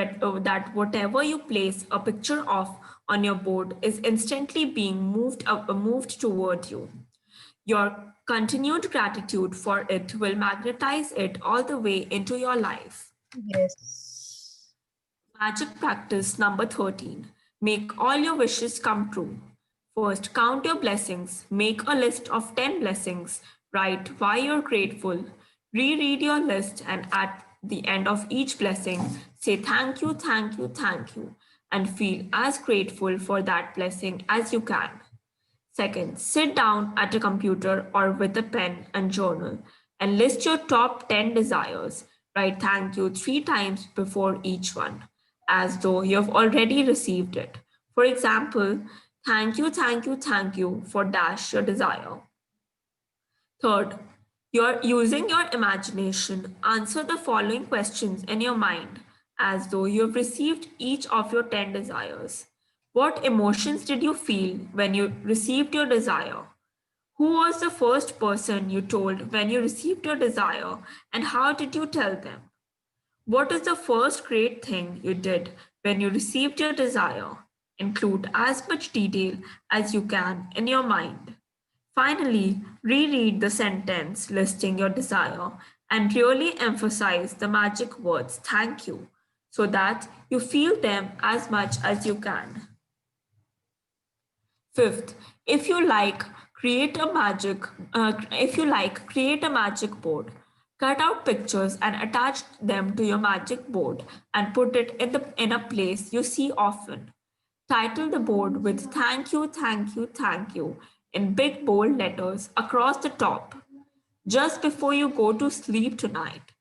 whatever you place a picture of on your board is instantly being moved toward you. Your continued gratitude for it will magnetize it all the way into your life. yes. Magic practice number 13. Make all your wishes come true. First, count your blessings. Make a list of 10 blessings. Write why you're grateful. Reread your list and at the end of each blessing, say thank you, thank you, thank you, and feel as grateful for that blessing as you can. Second, sit down at a computer or with a pen and journal and list your top 10 desires. Write thank you 3 times before each one, as though you have already received it. For example, thank you for dash your desire. Third, you're using your imagination. Answer the following questions in your mind as though you have received each of your 10 desires. What emotions did you feel when you received your desire? Who was the first person you told when you received your desire, and how did you tell them? What is the first great thing you did when you received your desire? Include as much detail as you can in your mind. Finally, reread the sentence listing your desire and really emphasize the magic words thank you so that you feel them as much as you can. Fifth, if you like, create a magic board. Cut out pictures and attach them to your magic board and put it in a place you see often. Title the board with thank you, thank you, thank you in big bold letters across the top. Just before you go to sleep tonight,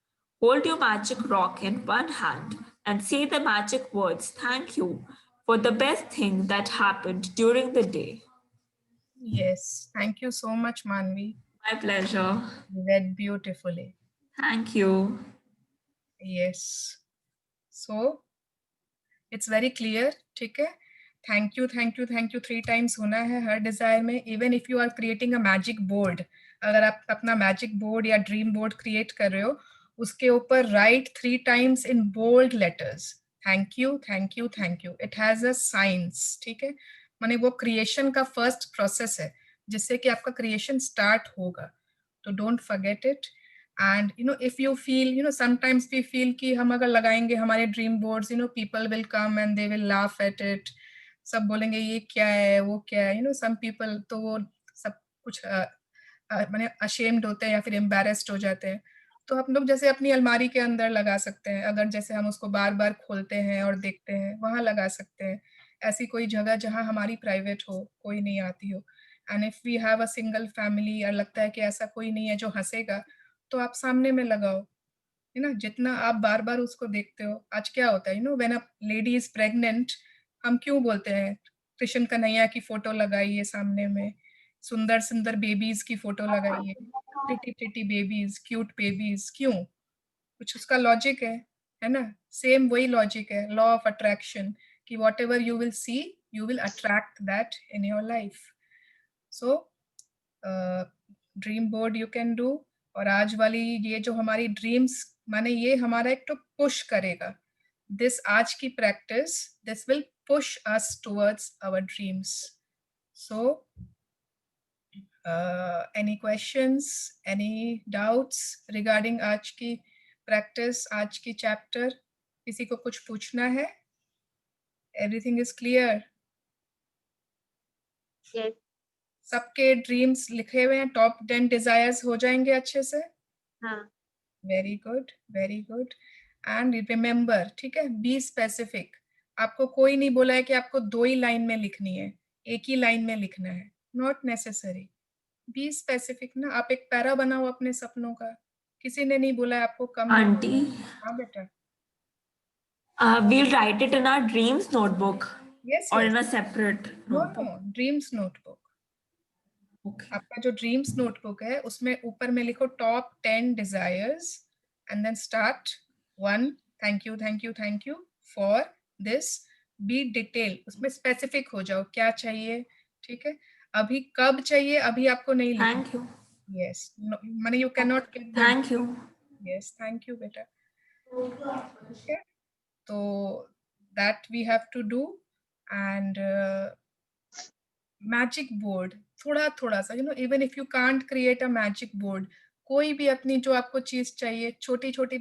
hold your magic rock in one hand and say the magic words thank you for the best thing that happened during the day. Yes, thank you so much, Manvi. My pleasure. You read beautifully. Thank you. Yes. So it's very clear. ठीक है. Thank you, thank you, thank you 3 times होना है हर डिजायर में. Even if you are creating a magic board, अगर आप अपना magic board या dream board create कर रहे हो, उसके ऊपर write 3 times in bold letters. Thank you, thank you, thank you. It has a science. ठीक है. माने वो creation का first process है, जिससे कि आपका creation start होगा. तो don't forget it. And if you feel sometimes we feel कि हम अगर लगाएंगे हमारे dream boards, people will come and they will laugh at it. सब बोलेंगे ये क्या है वो क्या है. Some people तो वो सब कुछ माने ashamed होते हैं या फिर embarrassed हो जाते हैं. तो हम लोग जैसे अपनी अलमारी के अंदर लगा सकते हैं. अगर जैसे हम उसको बार-बार खोलते हैं और देखते हैं, वहां लगा सकते हैं. ऐसी कोई जगह जहां हमारी प्राइवेट हो, कोई नहीं आती हो. And if we have a single family और लगता है कि ऐसा कोई नहीं है जो हंसेगा, तो आप सामने में लगाओ, है ना. जितना आप बार-बार उसको देखते हो. आज क्या होता है when a lady is pregnant, हम क्यों बोलते हैं कृष्ण कन्हैया की फोटो लगाइए सामने में, सुंदर सुंदर बेबीज की फोटो लगाइए, pretty pretty babies, cute babies. क्यों? कुछ उसका लॉजिक है ना. सेम वही लॉजिक है, लॉ ऑफ अट्रैक्शन, कि what ever you will see you will attract that in your life. So dream board you can do. और आज वाली ये जो हमारी ड्रीम्स, माने ये हमारा एक तो पुश करेगा. दिस आज की practice, this will push us towards our dreams. So any questions, any doubts regarding आज की प्रैक्टिस, आज की चैप्टर? किसी को कुछ पूछना है? Everything is clear? Yes. सबके ड्रीम्स लिखे हुए हैं, टॉप 10 डिजायर्स हो जाएंगे अच्छे से. हाँ. Very good, very good. And remember, ठीक है, बी स्पेसिफिक. आपको कोई नहीं बोला है कि आपको 2 ही लाइन में लिखनी है, एक ही लाइन में लिखना है. Not necessary. बी स्पेसिफिक ना. आप एक पैरा बनाओ अपने सपनों का. किसी ने नहीं बोला है आपको कम. Auntie, हाँ बेटा. we'll write it in our dreams notebook Yes, or yes. in a separate No, notebook. no, dreams notebook. Okay. आपका जो ड्रीम्स नोटबुक है उसमें ऊपर में लिखो top 10 desires and then start 1, thank you for this, be detail, उसमें स्पेसिफिक हो जाओ क्या चाहिए, ठीक है। अभी कब चाहिए अभी आपको नहीं लिखना, Thank you. यस, माने you can not get that, Thank you. Yes, thank you बेटा, ठीक है। तो that we have to do, and magic board थोड़ा थोड़ा सा, even if you can't create a magic board, कोई भी अपनी जो आपको चीज चाहिए, छोटी छोटी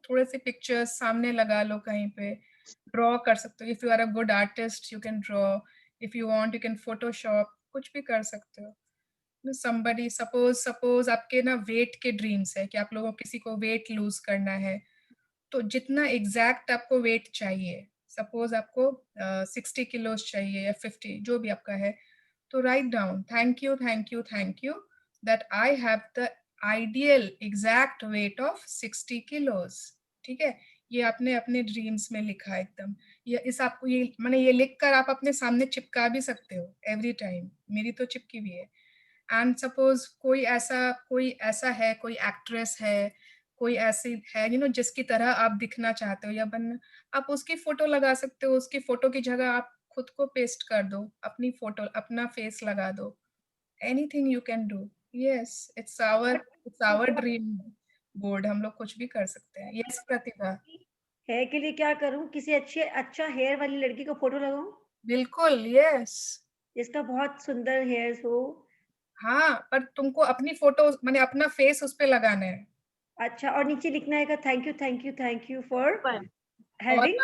थोड़े से पिक्चर्स सामने लगा लो, कहीं पे ड्रॉ कर सकते हो। If you are a good artist you can draw, if you want you can photoshop, कुछ भी कर सकते हो। somebody, सपोज आपके ना वेट के ड्रीम्स है कि आप लोगों को किसी को वेट लूज करना है, तो जितना एग्जैक्ट आपको वेट चाहिए, सपोज आपको 60 किलोज चाहिए या 50, जो भी आपका है, तो write down thank you that I have the ideal exact weight of 60 kilos, ठीक है। ये आपने अपने ड्रीम्स में लिखा एकदम, ये इस आपको ये मैंने ये लिख कर आप अपने सामने चिपका भी सकते हो एवरी टाइम, मेरी तो चिपकी भी है। एंड सपोज कोई ऐसा है, कोई एक्ट्रेस है, कोई ऐसी है जिसकी तरह आप दिखना चाहते हो या बनना, आप उसकी फोटो लगा सकते हो, उसकी फोटो की जगह आप खुद को पेस्ट कर दो, अपनी फोटो अपना फेस लगा दो, anything you can do, yes, it's our dream board, हम लोग कुछ भी कर सकते हैं। यस प्रतिभा, हेयर के लिए क्या करूं? किसी अच्छा हेयर वाली लड़की को फोटो लगाऊं बिल्कुल, यस, जिसका बहुत सुंदर हेयर हो। हाँ, पर तुमको अपनी फोटो माने अपना फेस उस पे लगाना है। अच्छा, और नीचे लिखना है thank you for Fun. Having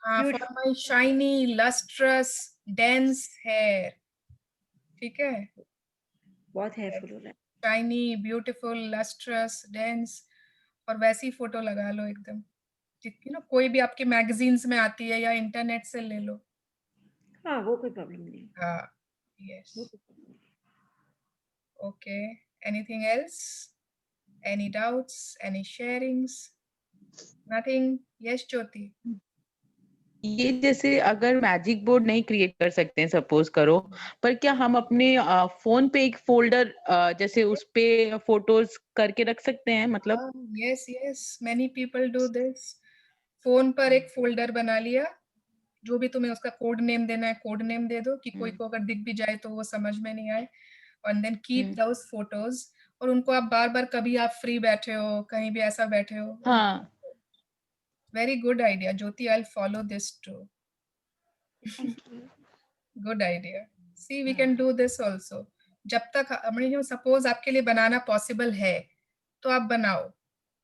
for my shiny lustrous dense hair, ठीक है, बहुत हेयरफुल हो रहा है। शाइनी ब्यूटीफुल लस्ट्रस डेंस, और वैसी फोटो लगा लो एकदम, कोई भी आपकी मैगजीन्स में आती है या इंटरनेट से ले लो। हाँ, वो कोई प्रॉब्लम नहीं है। हाँ, यस, वो कोई problem नहीं है। Okay, anything else, any doubts, any sharings, nothing, yes Jyoti. ये जैसे अगर मैजिक बोर्ड नहीं क्रिएट कर सकते हैं सपोज करो, पर क्या हम अपने फोन पे एक फोल्डर जैसे उस पे फोटोज करके रख सकते हैं, मतलब? Yes yes, many people do this. Phone पर एक फोल्डर बना लिया, जो भी तुम्हें उसका कोड नेम देना है कोड नेम दे दो, कि कोई को अगर दिख भी जाए तो वो समझ में नहीं आए, और देन कीप दोस फोटोज, और उनको आप बार बार, कभी आप फ्री बैठे हो, कहीं भी ऐसा बैठे हो, हाँ, very good idea Jyoti, I will follow this too, good idea, see we can do this also. जब तक सपोज आपके लिए बनाना पॉसिबल है तो आप बनाओ,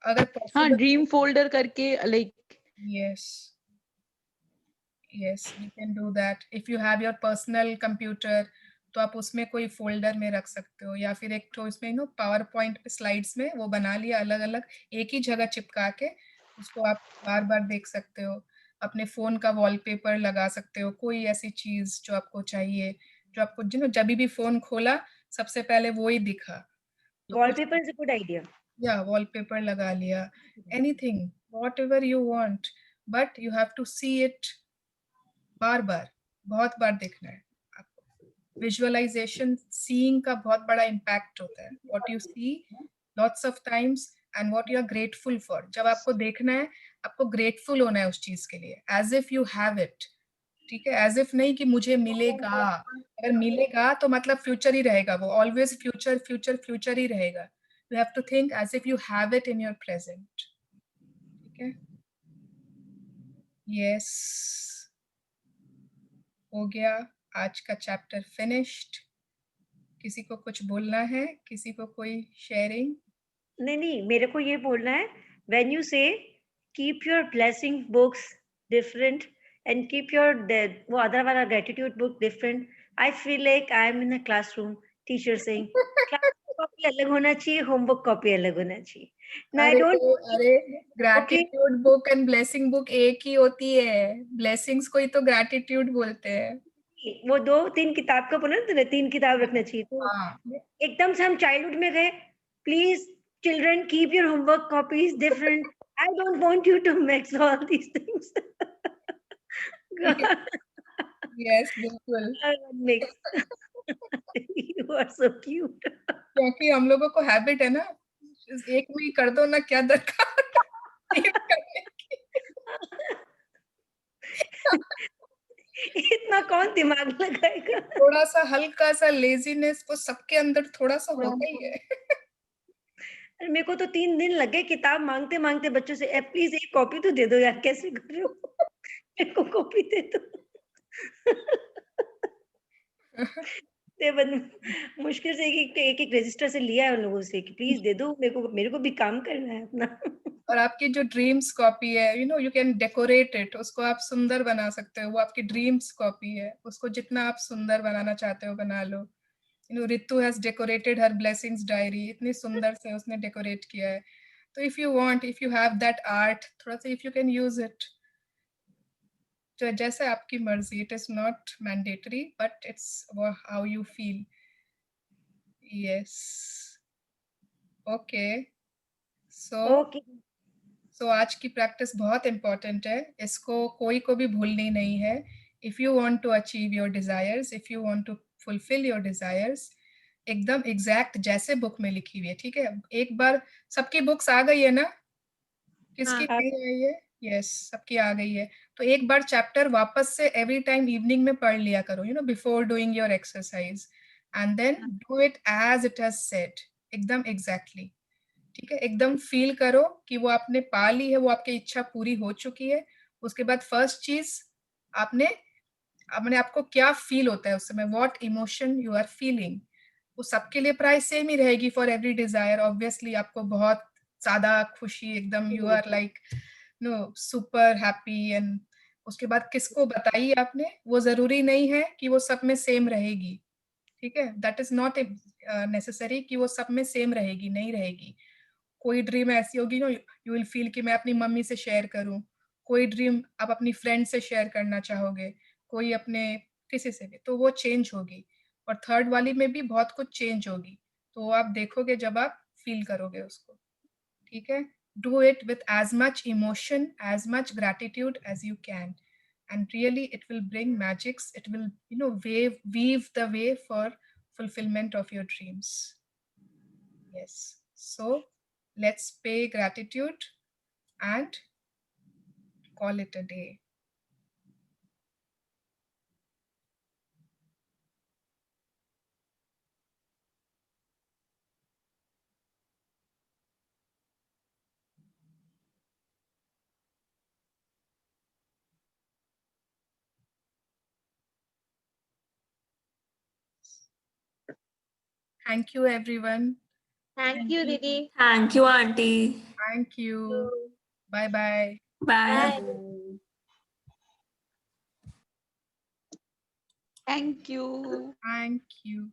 अगर हाँ, पॉसिबल, ड्रीम फोल्डर करके like, yes, yes, we can do that. If you have your personal computer, तो आप उसमें कोई फोल्डर में रख सकते हो, या फिर एक तो इसमें पावर पॉइंट पे स्लाइड्स में वो बना लिया अलग अलग, एक ही जगह चिपका के उसको आप बार बार देख सकते हो। अपने फोन का वॉलपेपर लगा सकते हो, कोई ऐसी चीज जो आपको चाहिए, जो आपको जब भी फोन खोला सबसे पहले वो ही दिखा, तो wallpaper is a good idea. या वॉलपेपर लगा लिया, anything whatever you want, but you have to see it बार बार, बहुत बार देखना है आपको। विजुअलाइजेशन, सीइंग का बहुत बड़ा इम्पैक्ट होता है, what you see lots of times and what you are grateful for. जब आपको देखना है, आपको ग्रेटफुल होना है उस चीज के लिए, as if you have it, ठीक है, एज इफ नहीं कि मुझे मिलेगा, अगर मिलेगा तो मतलब फ्यूचर ही रहेगा, वो ऑलवेज फ्यूचर फ्यूचर फ्यूचर ही रहेगा। You have to think as if you have it in your present, ठीक है, यस, हो गया आज का चैप्टर फिनिश्ड। किसी को कुछ बोलना है, किसी को कोई शेयरिंग? नहीं, मेरे को ये बोलना है, व्हेन यू से keep your blessing books different and keep your वो अदर वाला gratitude book different, I feel like I am in a classroom, teacher saying class copy अलग होना चाहिए, होमवर्क कॉपी अलग होना चाहिए। ना आई डोंट, अरे gratitude book and blessing book एक ही होती है, ब्लेसिंग्स को ही तो ग्रैटिट्यूड बोलते हैं। वो 2-3 किताब का बोला ना, 3 किताब रखना चाहिए। तो हाँ, एकदम से हम चाइल्डहुड में गए, please children keep your homework copies different, I don't want you to mix all these things. Yes बिल्कुल। Mix. You are so cute. क्योंकि हम लोगों को हैबिट है ना, एक में ही कर दो ना, क्या दरकार करने की। इतना कौन दिमाग लगाएगा? थोड़ा सा हल्का सा लेजीनेस वो सबके अंदर थोड़ा सा होता ही है। अरे मेरे को तो 3 दिन लग गए किताब मांगते मांगते बच्चों से, प्लीज एक कॉपी तो दे दो यार, कैसे कर रहे हो? मेरे को कॉपी दे दो। मुश्किल से एक रजिस्टर से लिया है उन लोगों से कि प्लीज दे दो, मेरे को भी काम करना है अपना। और आपकी जो ड्रीम्स कॉपी है, you know, you can decorate it, उसको आप सुंदर बना सकते हो। वो आपकी ड्रीम्स कॉपी है, उसको जितना आप सुंदर बनाना चाहते हो बना लो। You know, Ritu has decorated her blessings diary, इतनी सुंदर से उसने डेकोरेट किया है। तो if you want, if you have that art, थोड़ा सा if you can use it, तो जैसे आपकी मर्जी, it is not mandatory but it's how you feel. Yes, okay. Okay, so आज की प्रैक्टिस बहुत इंपॉर्टेंट है, इसको कोई को भी भूलनी नहीं है। If you want to achieve your desires, if you want to fulfil your desires, एकदम एग्जैक्ट जैसे बुक में लिखी हुई है, ठीक है? एक बार सबकी बुक्स आ गई है ना? किसकी हाँ, नहीं आई है? यस, सबकी आ गई है। तो एक बार चैप्टर वापस से एवरी टाइम इवनिंग में पढ़ लिया करो, you know, before doing your exercise, and then do it as it has said, एकदम एग्जैक्टली, ठीक है? एकदम फील करो कि वो आपने पा ली है, वो आपकी इच्छा पूरी हो चुकी है। उसके बाद फर्स्ट चीज, आपने अपने आपको क्या फील होता है उस समय, what emotion you are feeling. वो सबके लिए प्राइस सेम ही रहेगी फॉर एवरी डिजायर। ऑब्वियसली आपको बहुत ज्यादा खुशी, एकदम you are like no super happy, and उसके बाद किसको बताई आपने, वो जरूरी नहीं है कि वो सब में सेम रहेगी, ठीक है? दैट इज नॉट नेसेसरी कि वो सब में सेम रहेगी, नहीं रहेगी। कोई ड्रीम ऐसी होगी ना, यू विल फील कि मैं अपनी मम्मी से शेयर करूं। कोई ड्रीम आप अपनी फ्रेंड से शेयर करना चाहोगे, कोई अपने किसी से भी, तो वो चेंज होगी। और थर्ड वाली में भी बहुत कुछ चेंज होगी, तो आप देखोगे जब आप फील करोगे उसको, ठीक है? Do it with as much emotion, as much gratitude as you can, and really it will bring magics. It will, you know, weave the way for fulfillment of your dreams. Yes, so let's pay gratitude and call it a day. Thank you everyone. Thank you दीदी। Thank you, Auntie. Thank you. Bye bye. Bye. Thank you. Thank you.